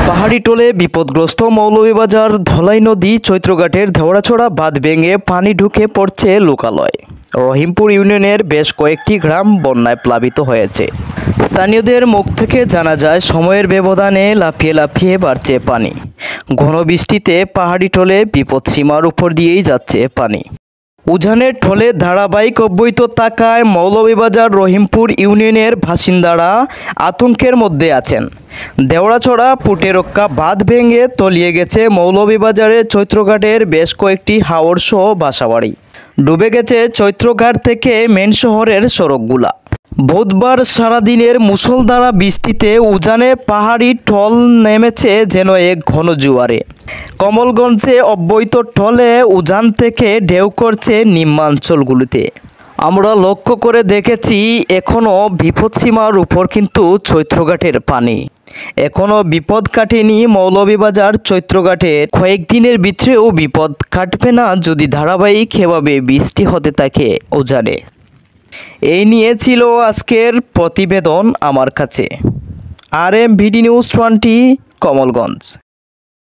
পাহাড়ি টোলে বিপদগ্রস্ত মৌলভীবাজার ধলাই নদী চৈত্রঘাটের ধেওড়াছড়া বাঁধ ভেঙে পানি ঢুকে পড়ছে লোকালয়। রহিমপুর ইউনিয়নের বেশ কয়েকটি গ্রাম বন্যায় প্লাবিত হয়েছে। স্থানীয়দের মুখ থেকে জানা যায়, সময়ের ব্যবধানে লাফিয়ে লাফিয়ে বাড়ছে পানি। ঘন বৃষ্টিতে পাহাড়ি টোলে বিপদসীমার উপর দিয়েই যাচ্ছে পানি। উজানের ঢলে ধারাবাহিক অব্যাহত থাকায় মৌলভীবাজার রহিমপুর ইউনিয়নের বাসিন্দারা আতঙ্কের মধ্যে আছেন। দেওড়াছড়া পুটেরক্কা বাঁধ ভেঙে তলিয়ে গেছে মৌলভীবাজারের চৈত্রঘাটের বেশ কয়েকটি হাওর সহ বাসাবাড়ি। ডুবে গেছে চৈত্রঘাট থেকে মেন শহরের সড়কগুলা। বুধবার সারাদিনের মুষলধারা বৃষ্টিতে উজানে পাহাড়ি ঢল নেমেছে যেন এক ঘন জোয়ারে। কমলগঞ্জে অব্যাহত ঢলে উজান থেকে ঢেউ করছে নিম্নাঞ্চলগুলিতে। আমরা লক্ষ্য করে দেখেছি, এখনও বিপদসীমার উপর কিন্তু চৈত্রঘাটের পানি। এখনও বিপদ কাটেনি মৌলভীবাজার চৈত্রঘাটের। কয়েকদিনের ভিতরেও বিপদ কাটবে না যদি ধারাবাহিক এভাবে বৃষ্টি হতে থাকে উজানে। এই নিয়ে ছিল আজকের প্রতিবেদন আমার কাছে। RMVD news 20, Kamalganj.